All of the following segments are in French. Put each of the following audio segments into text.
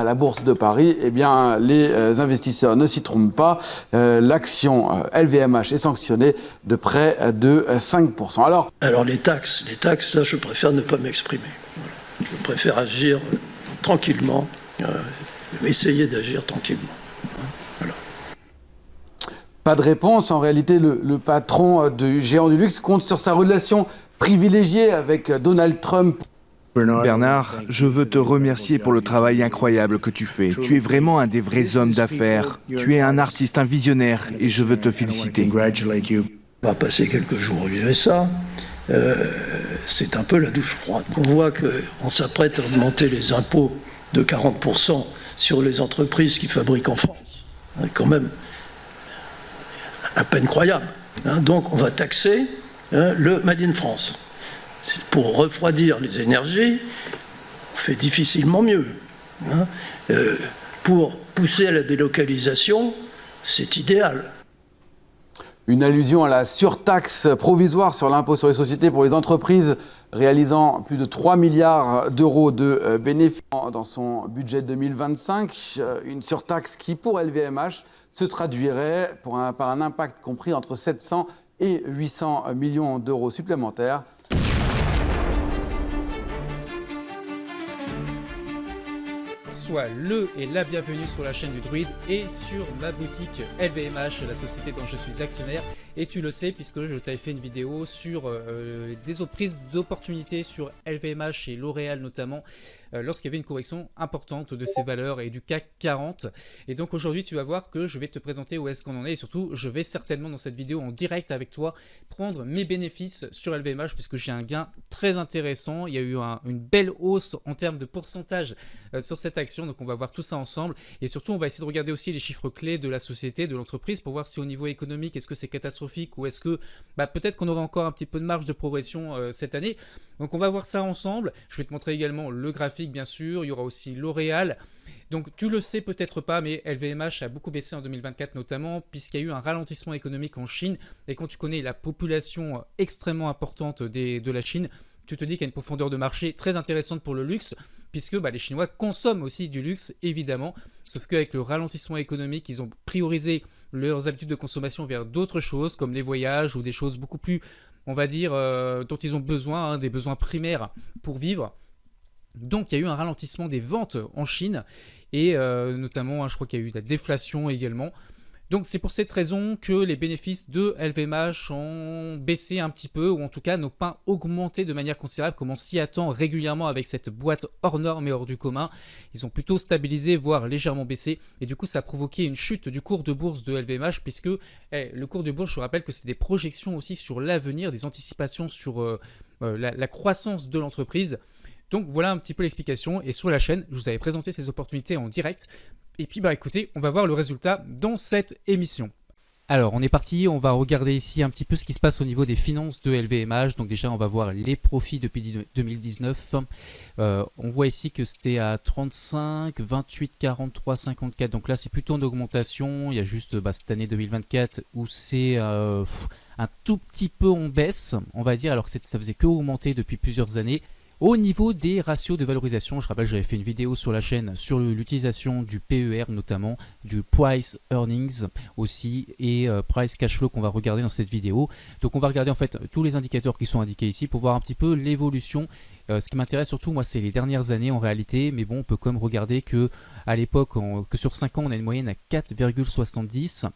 à la Bourse de Paris, eh bien, les investisseurs ne s'y trompent pas. L'action LVMH est sanctionnée de près de 5%. Alors les taxes, là, je préfère ne pas m'exprimer. Voilà. Je préfère agir tranquillement, essayer d'agir tranquillement. Voilà. Pas de réponse. En réalité, le patron du géant du luxe compte sur sa relation privilégiée avec Donald Trump. Bernard, je veux te remercier pour le travail incroyable que tu fais. Tu es vraiment un des vrais hommes d'affaires. Tu es un artiste, un visionnaire, et je veux te féliciter. On va passer quelques jours aux USA. C'est un peu la douche froide. On voit qu'on s'apprête à augmenter les impôts de 40% sur les entreprises qui fabriquent en France. C'est quand même à peine croyable. Donc on va taxer le Made in France. Pour refroidir les énergies, on fait difficilement mieux. Pour pousser à la délocalisation, c'est idéal. Une allusion à la surtaxe provisoire sur l'impôt sur les sociétés pour les entreprises réalisant plus de 3 milliards d'euros de bénéfices dans son budget 2025. Une surtaxe qui, pour LVMH, se traduirait par un impact compris entre 700 et 800 millions d'euros supplémentaires. Soit le et la bienvenue sur la chaîne du Druide et sur ma boutique LVMH, la société dont je suis actionnaire. Et tu le sais puisque je t'avais fait une vidéo sur des prises d'opportunités sur LVMH et L'Oréal notamment, lorsqu'il y avait une correction importante de ces valeurs et du CAC 40. Et donc aujourd'hui tu vas voir que je vais te présenter où est-ce qu'on en est et surtout je vais certainement dans cette vidéo en direct avec toi prendre mes bénéfices sur LVMH puisque j'ai un gain très intéressant. Il y a eu une belle hausse en termes de pourcentage sur cette action, donc on va voir tout ça ensemble et surtout on va essayer de regarder aussi les chiffres clés de la société, de l'entreprise pour voir si au niveau économique est-ce que c'est catastrophique ou est-ce que peut-être qu'on aura encore un petit peu de marge de progression cette année. Donc on va voir ça ensemble. Je vais te montrer également le graphique bien sûr, il y aura aussi L'Oréal. Donc tu le sais peut-être pas, mais LVMH a beaucoup baissé en 2024 notamment puisqu'il y a eu un ralentissement économique en Chine et quand tu connais la population extrêmement importante de la Chine, tu te dis qu'il y a une profondeur de marché très intéressante pour le luxe puisque les Chinois consomment aussi du luxe évidemment, sauf qu'avec le ralentissement économique, ils ont priorisé leurs habitudes de consommation vers d'autres choses comme les voyages ou des choses beaucoup plus, on va dire, dont ils ont besoin, des besoins primaires pour vivre. Donc il y a eu un ralentissement des ventes en Chine et notamment je crois qu'il y a eu de la déflation également. Donc c'est pour cette raison que les bénéfices de LVMH ont baissé un petit peu ou en tout cas n'ont pas augmenté de manière considérable comme on s'y attend régulièrement avec cette boîte hors norme et hors du commun. Ils ont plutôt stabilisé voire légèrement baissé et du coup ça a provoqué une chute du cours de bourse de LVMH puisque le cours de bourse, je vous rappelle que c'est des projections aussi sur l'avenir, des anticipations sur la croissance de l'entreprise. Donc voilà un petit peu l'explication et sur la chaîne je vous avais présenté ces opportunités en direct. Et puis écoutez, on va voir le résultat dans cette émission. Alors on est parti, on va regarder ici un petit peu ce qui se passe au niveau des finances de LVMH. Donc déjà on va voir les profits depuis 2019. On voit ici que c'était à 35, 28, 43, 54. Donc là c'est plutôt en augmentation. Il y a juste cette année 2024 où c'est un tout petit peu en baisse, on va dire, alors que ça faisait que augmenter depuis plusieurs années. Au niveau des ratios de valorisation, je rappelle j'avais fait une vidéo sur la chaîne sur l'utilisation du PER notamment, du Price Earnings aussi et Price Cash Flow qu'on va regarder dans cette vidéo. Donc on va regarder en fait tous les indicateurs qui sont indiqués ici pour voir un petit peu l'évolution. Ce qui m'intéresse surtout moi c'est les dernières années en réalité, mais bon on peut quand même regarder que à l'époque que sur 5 ans on a une moyenne à 4,70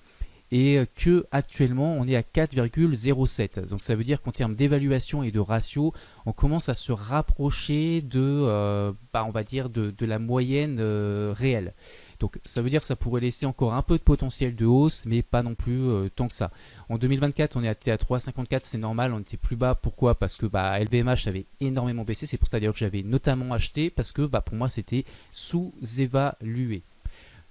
et que actuellement on est à 4,07. Donc ça veut dire qu'en termes d'évaluation et de ratio, on commence à se rapprocher de, on va dire de la moyenne réelle. Donc ça veut dire que ça pourrait laisser encore un peu de potentiel de hausse, mais pas non plus tant que ça. En 2024, on est à 3,54, c'est normal, on était plus bas. Pourquoi? Parce que LVMH avait énormément baissé. C'est pour ça d'ailleurs que j'avais notamment acheté, parce que pour moi c'était sous-évalué.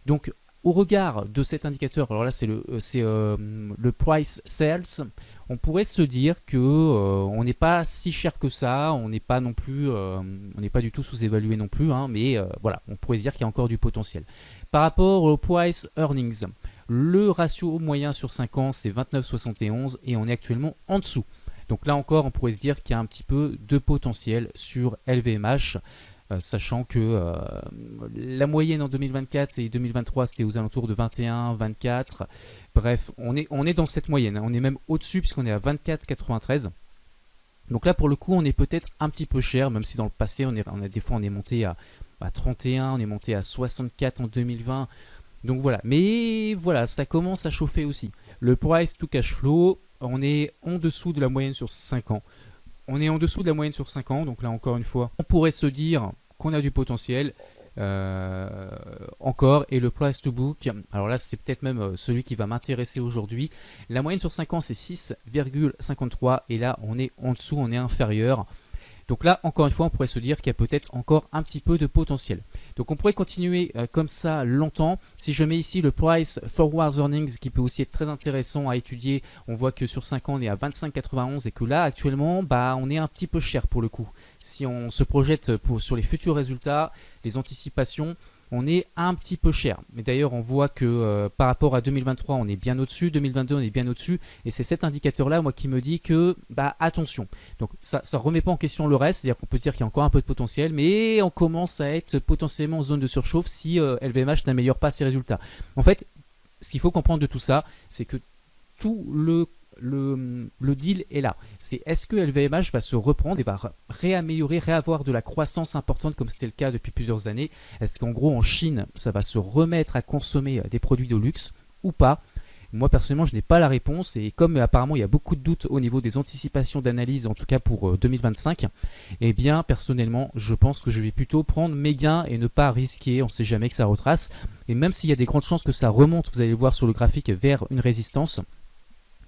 Donc au regard de cet indicateur, alors là c'est le price sales, on pourrait se dire que on n'est pas si cher que ça, on n'est pas non plus, on n'est pas du tout sous-évalué non plus, mais voilà, on pourrait se dire qu'il y a encore du potentiel. Par rapport au price earnings, le ratio moyen sur 5 ans c'est 29,71 et on est actuellement en dessous. Donc là encore, on pourrait se dire qu'il y a un petit peu de potentiel sur LVMH. sachant que la moyenne en 2024 et 2023 c'était aux alentours de 21, 24. Bref, on est dans cette moyenne, hein. On est même au-dessus puisqu'on est à 24,93. Donc là pour le coup on est peut-être un petit peu cher, même si dans le passé des fois on est monté à 31, on est monté à 64 en 2020. Donc voilà, mais voilà, ça commence à chauffer aussi. Le price to cash flow, on est en dessous de la moyenne sur 5 ans. On est en dessous de la moyenne sur 5 ans, donc là encore une fois, on pourrait se dire qu'on a du potentiel encore. Et le price to book, alors là c'est peut-être même celui qui va m'intéresser aujourd'hui. La moyenne sur 5 ans c'est 6,53 et là on est en dessous, on est inférieur. Donc là, encore une fois, on pourrait se dire qu'il y a peut-être encore un petit peu de potentiel. Donc on pourrait continuer comme ça longtemps. Si je mets ici le price forward earnings qui peut aussi être très intéressant à étudier, on voit que sur 5 ans on est à 25,91 et que là actuellement on est un petit peu cher pour le coup. Si on se projette sur les futurs résultats, les anticipations, on est un petit peu cher. Mais d'ailleurs, on voit que par rapport à 2023, on est bien au-dessus, 2022, on est bien au-dessus. Et c'est cet indicateur-là, moi, qui me dit que, attention. Donc, ça ne remet pas en question le reste. C'est-à-dire qu'on peut dire qu'il y a encore un peu de potentiel, mais on commence à être potentiellement en zone de surchauffe si LVMH n'améliore pas ses résultats. En fait, ce qu'il faut comprendre de tout ça, c'est que tout le deal est là. C'est est-ce que LVMH va se reprendre et va réaméliorer, réavoir de la croissance importante comme c'était le cas depuis plusieurs années? Est-ce qu'en gros en Chine, ça va se remettre à consommer des produits de luxe ou pas? Moi personnellement, je n'ai pas la réponse et comme apparemment il y a beaucoup de doutes au niveau des anticipations d'analyse, en tout cas pour 2025, eh bien personnellement, je pense que je vais plutôt prendre mes gains et ne pas risquer, on ne sait jamais que ça retrace. Et même s'il y a des grandes chances que ça remonte, vous allez le voir sur le graphique, vers une résistance,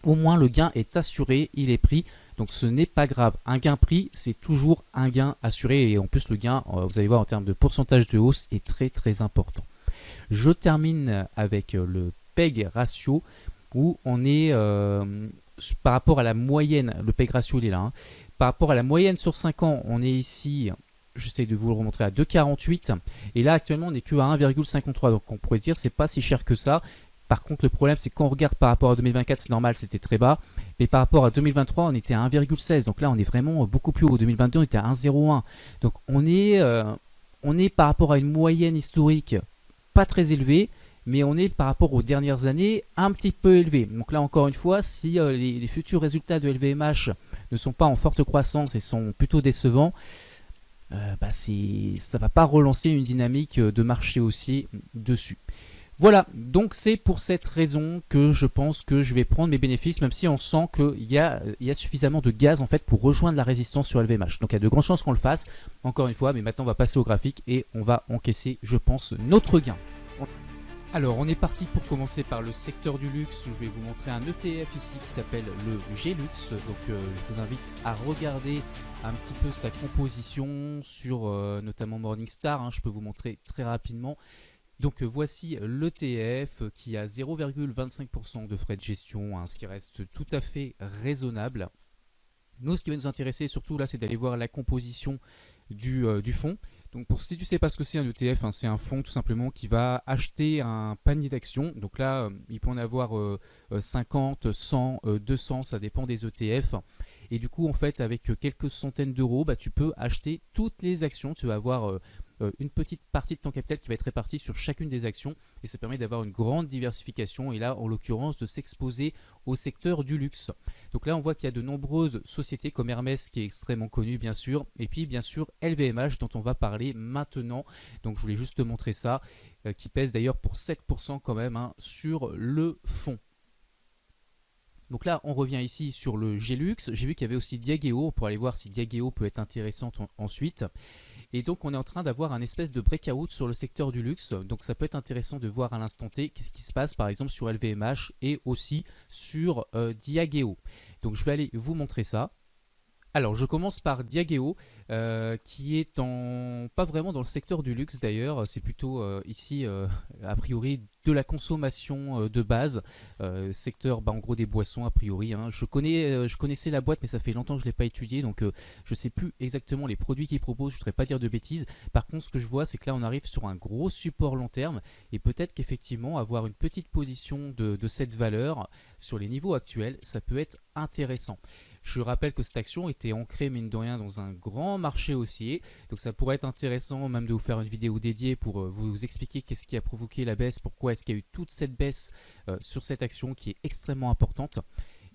au moins le gain est assuré, il est pris, donc ce n'est pas grave. Un gain pris, c'est toujours un gain assuré et en plus le gain, vous allez voir en termes de pourcentage de hausse, est très très important. Je termine avec le PEG ratio où on est par rapport à la moyenne, le PEG ratio il est là, hein. Par rapport à la moyenne sur 5 ans, on est ici, j'essaie de vous le remontrer, à 2,48 et là actuellement on n'est que à 1,53, donc on pourrait se dire c'est pas si cher que ça. Par contre, le problème, c'est qu'on regarde par rapport à 2024, c'est normal, c'était très bas. Mais par rapport à 2023, on était à 1,16. Donc là, on est vraiment beaucoup plus haut. 2022, on était à 1,01. Donc on est par rapport à une moyenne historique pas très élevée, mais on est par rapport aux dernières années un petit peu élevé. Donc là, encore une fois, si les futurs résultats de LVMH ne sont pas en forte croissance et sont plutôt décevants, ça ne va pas relancer une dynamique de marché haussier dessus. Voilà, donc c'est pour cette raison que je pense que je vais prendre mes bénéfices, même si on sent qu'il y a suffisamment de gaz en fait pour rejoindre la résistance sur LVMH. Donc il y a de grandes chances qu'on le fasse, encore une fois, mais maintenant on va passer au graphique et on va encaisser, je pense, notre gain. Alors on est parti pour commencer par le secteur du luxe où je vais vous montrer un ETF ici qui s'appelle le G-Lux. Donc je vous invite à regarder un petit peu sa composition sur notamment Morningstar, hein, je peux vous montrer très rapidement. Donc voici l'ETF qui a 0,25% de frais de gestion, hein, ce qui reste tout à fait raisonnable. Nous, ce qui va nous intéresser surtout là, c'est d'aller voir la composition du fonds. Donc si tu ne sais pas ce que c'est un ETF, hein, c'est un fonds tout simplement qui va acheter un panier d'actions. Donc là, il peut en avoir 50, 100, 200, ça dépend des ETF. Et du coup, en fait, avec quelques centaines d'euros, tu peux acheter toutes les actions. Tu vas avoir une petite partie de ton capital qui va être répartie sur chacune des actions et ça permet d'avoir une grande diversification et là en l'occurrence de s'exposer au secteur du luxe. Donc là on voit qu'il y a de nombreuses sociétés comme Hermès qui est extrêmement connu bien sûr et puis bien sûr LVMH dont on va parler maintenant. Donc je voulais juste te montrer ça qui pèse d'ailleurs pour 7% quand même, hein, sur le fonds. Donc là, on revient ici sur le G-Lux. J'ai vu qu'il y avait aussi Diageo. On pourra aller voir si Diageo peut être intéressante ensuite. Et donc, on est en train d'avoir un espèce de breakout sur le secteur du luxe. Donc, ça peut être intéressant de voir à l'instant T qu'est-ce qui se passe, par exemple, sur LVMH et aussi sur Diageo. Donc, je vais aller vous montrer ça. Alors, je commence par Diageo, qui est pas vraiment dans le secteur du luxe d'ailleurs, c'est plutôt ici, a priori, de la consommation de base, secteur en gros des boissons a priori, hein. Je connaissais la boîte mais ça fait longtemps que je ne l'ai pas étudié, donc je ne sais plus exactement les produits qu'ils proposent, je ne voudrais pas dire de bêtises. Par contre, ce que je vois, c'est que là on arrive sur un gros support long terme et peut-être qu'effectivement avoir une petite position de cette valeur sur les niveaux actuels, ça peut être intéressant. Je rappelle que cette action était ancrée mine de rien dans un grand marché haussier, donc ça pourrait être intéressant même de vous faire une vidéo dédiée pour vous expliquer qu'est-ce qui a provoqué la baisse, pourquoi est-ce qu'il y a eu toute cette baisse sur cette action qui est extrêmement importante.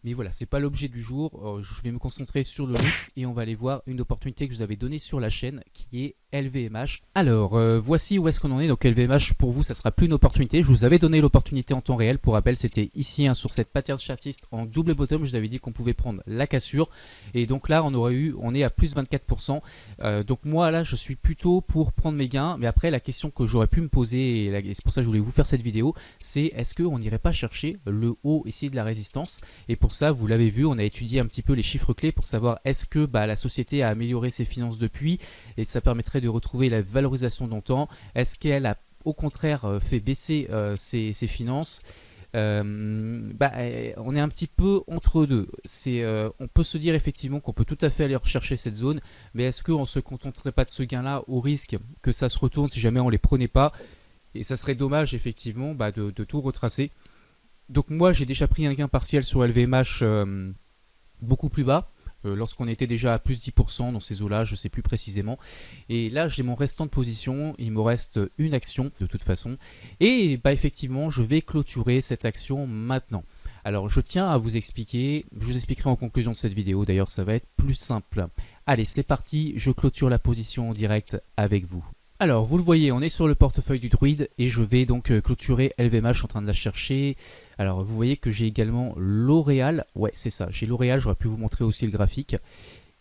Mais voilà, c'est pas l'objet du jour. Je vais me concentrer sur le luxe et on va aller voir une opportunité que je vous avais donnée sur la chaîne qui est LVMH. Alors, voici où est-ce qu'on en est. Donc LVMH, pour vous, ça sera plus une opportunité. Je vous avais donné l'opportunité en temps réel. Pour rappel, c'était ici sur cette pattern chartiste en double bottom. Je vous avais dit qu'on pouvait prendre la cassure. Et donc là, on est à plus 24%. Donc moi, là, je suis plutôt pour prendre mes gains. Mais après, la question que j'aurais pu me poser, et c'est pour ça que je voulais vous faire cette vidéo, c'est est-ce qu'on n'irait pas chercher le haut ici de la résistance? Et pour ça, vous l'avez vu, on a étudié un petit peu les chiffres clés pour savoir est-ce que la société a amélioré ses finances depuis, et ça permettrait de retrouver la valorisation d'antan. Est-ce qu'elle a au contraire fait baisser ses finances? On est un petit peu entre deux. On peut se dire effectivement qu'on peut tout à fait aller rechercher cette zone, mais est-ce qu'on ne se contenterait pas de ce gain-là au risque que ça se retourne si jamais on ne les prenait pas? Et ça serait dommage effectivement de tout retracer. Donc moi j'ai déjà pris un gain partiel sur LVMH beaucoup plus bas, lorsqu'on était déjà à plus 10% dans ces eaux-là, je ne sais plus précisément. Et là j'ai mon restant de position, il me reste une action de toute façon. Et effectivement je vais clôturer cette action maintenant. Alors je tiens à vous expliquer, je vous expliquerai en conclusion de cette vidéo, d'ailleurs ça va être plus simple. Allez c'est parti, je clôture la position en direct avec vous. Alors, vous le voyez, on est sur le portefeuille du Druide et je vais donc clôturer LVMH, je suis en train de la chercher. Alors, vous voyez que j'ai également L'Oréal. Ouais, c'est ça, j'ai L'Oréal, j'aurais pu vous montrer aussi le graphique.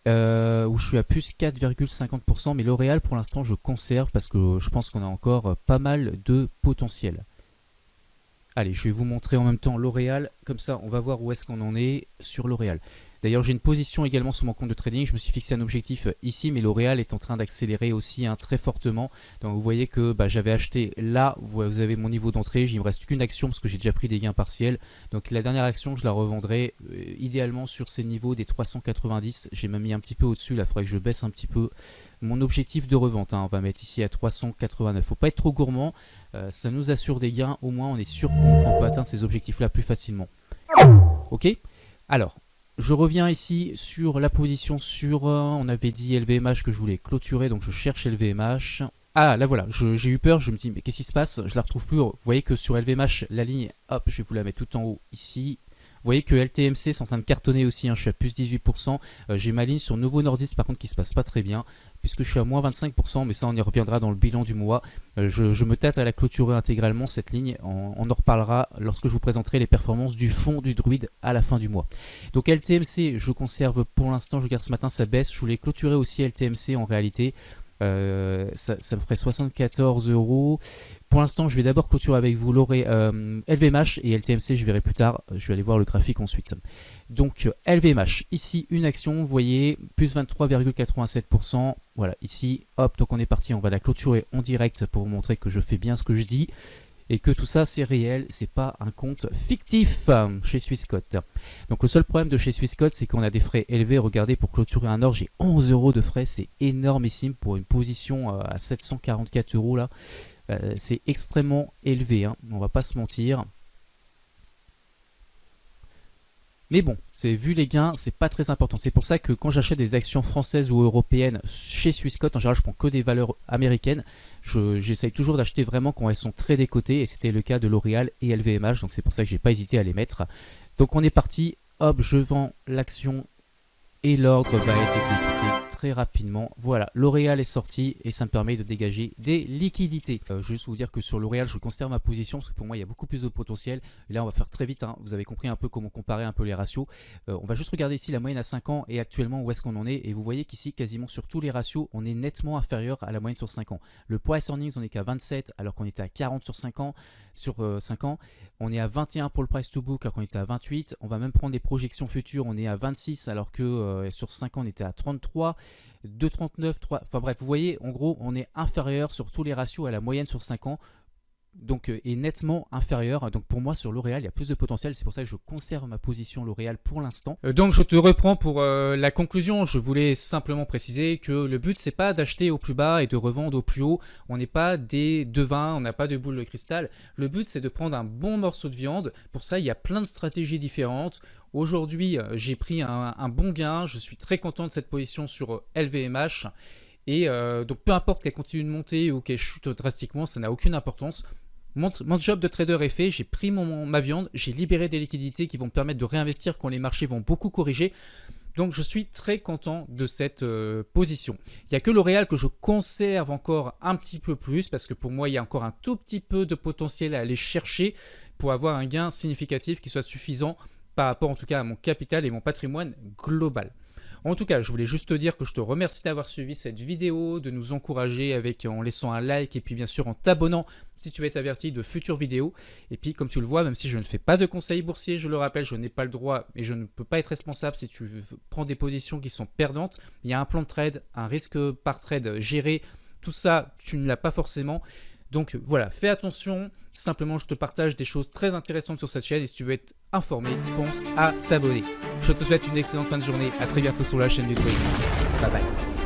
Où je suis à plus 4,50%, mais L'Oréal, pour l'instant, je conserve parce que je pense qu'on a encore pas mal de potentiel. Allez, je vais vous montrer en même temps L'Oréal, comme ça, on va voir où est-ce qu'on en est sur L'Oréal. D'ailleurs, j'ai une position également sur mon compte de trading. Je me suis fixé un objectif ici, mais L'Oréal est en train d'accélérer aussi très fortement. Donc, vous voyez que j'avais acheté là, vous avez mon niveau d'entrée. Il ne me reste qu'une action parce que j'ai déjà pris des gains partiels. Donc, la dernière action, je la revendrai idéalement sur ces niveaux des 390. J'ai même mis un petit peu au-dessus. Là, il faudrait que je baisse un petit peu mon objectif de revente. On va mettre ici à 389. Il ne faut pas être trop gourmand. Ça nous assure des gains. Au moins, on est sûr qu'on peut atteindre ces objectifs-là plus facilement. Ok? Alors. Je reviens ici sur la position sur, on avait dit LVMH que je voulais clôturer, donc je cherche LVMH. Ah là voilà, j'ai eu peur, je me dis mais qu'est-ce qui se passe? Je la retrouve plus. Vous voyez que sur LVMH, la ligne, hop, je vais vous la mettre tout en haut ici. Vous voyez que LTMC est en train de cartonner aussi, je suis à plus 18%. J'ai ma ligne sur Novo Nordisk par contre qui se passe pas très bien, puisque je suis à moins 25%, mais ça on y reviendra dans le bilan du mois. Je me tâte à la clôturer intégralement cette ligne, on en reparlera lorsque je vous présenterai les performances du fond du Druide à la fin du mois. Donc LTMC, je conserve pour l'instant, je regarde ce matin ça baisse, je voulais clôturer aussi LTMC en réalité. Ça me ferait 74 €. Pour l'instant, je vais d'abord clôturer avec vous LVMH et LTMC, je verrai plus tard. Je vais aller voir le graphique ensuite. Donc, LVMH, ici, une action, vous voyez, plus 23,87%. Voilà, ici, hop, donc on est parti. On va la clôturer en direct pour vous montrer que je fais bien ce que je dis. Et que tout ça c'est réel, c'est pas un compte fictif chez Swissquote. Donc le seul problème de chez Swissquote, c'est qu'on a des frais élevés. Regardez, pour clôturer un ordre, j'ai 11 € de frais, c'est énormissime pour une position à 744 € là. C'est extrêmement élevé, on va pas se mentir. Mais bon, vu les gains, c'est pas très important. C'est pour ça que quand j'achète des actions françaises ou européennes chez Swissquote, en général je prends que des valeurs américaines. J'essaye toujours d'acheter vraiment quand elles sont très décotées, et c'était le cas de L'Oréal et LVMH, donc c'est pour ça que j'ai pas hésité à les mettre. Donc on est parti, hop, je vends l'action et l'ordre va être exécuté très rapidement. Voilà, L'Oréal est sorti et ça me permet de dégager des liquidités. Je vais juste vous dire que sur L'Oréal, je conserve ma position parce que pour moi, il y a beaucoup plus de potentiel. Et là, on va faire très vite. Vous avez compris un peu comment comparer un peu les ratios. On va juste regarder ici la moyenne à 5 ans et actuellement où est-ce qu'on en est. Et vous voyez qu'ici, quasiment sur tous les ratios, on est nettement inférieur à la moyenne sur 5 ans. Le price earnings, on est qu'à 27 alors qu'on était à 40 sur 5 ans. Sur 5 ans, on est à 21 pour le price to book alors qu'on était à 28. On va même prendre des projections futures, on est à 26 alors que sur 5 ans on était à 33, 2,39, 3. Enfin bref, vous voyez, en gros, on est inférieur sur tous les ratios à la moyenne sur 5 ans. donc est nettement inférieur. Donc pour moi sur L'Oréal il y a plus de potentiel, c'est pour ça que je conserve ma position L'Oréal pour l'instant. Donc je te reprends pour la conclusion. Je voulais simplement préciser que le but c'est pas d'acheter au plus bas et de revendre au plus haut. On n'est pas des devins, on n'a pas de boule de cristal. Le but c'est de prendre un bon morceau de viande. Pour ça il y a plein de stratégies différentes. Aujourd'hui j'ai pris un bon gain, je suis très content de cette position sur LVMH. Et donc peu importe qu'elle continue de monter ou qu'elle chute drastiquement, ça n'a aucune importance. Mon job de trader est fait, j'ai pris ma viande, j'ai libéré des liquidités qui vont me permettre de réinvestir quand les marchés vont beaucoup corriger. Donc je suis très content de cette position. Il n'y a que L'Oréal que je conserve encore un petit peu plus parce que pour moi il y a encore un tout petit peu de potentiel à aller chercher pour avoir un gain significatif qui soit suffisant par rapport en tout cas à mon capital et mon patrimoine global. En tout cas, je voulais juste te dire que je te remercie d'avoir suivi cette vidéo, de nous encourager en laissant un like et puis bien sûr en t'abonnant si tu veux être averti de futures vidéos. Et puis comme tu le vois, même si je ne fais pas de conseils boursiers, je le rappelle, je n'ai pas le droit et je ne peux pas être responsable si tu prends des positions qui sont perdantes. Il y a un plan de trade, un risque par trade géré, tout ça tu ne l'as pas forcément. Donc voilà, fais attention, simplement je te partage des choses très intéressantes sur cette chaîne et si tu veux être informé, pense à t'abonner. Je te souhaite une excellente fin de journée, à très bientôt sur la chaîne du Druid. Bye bye.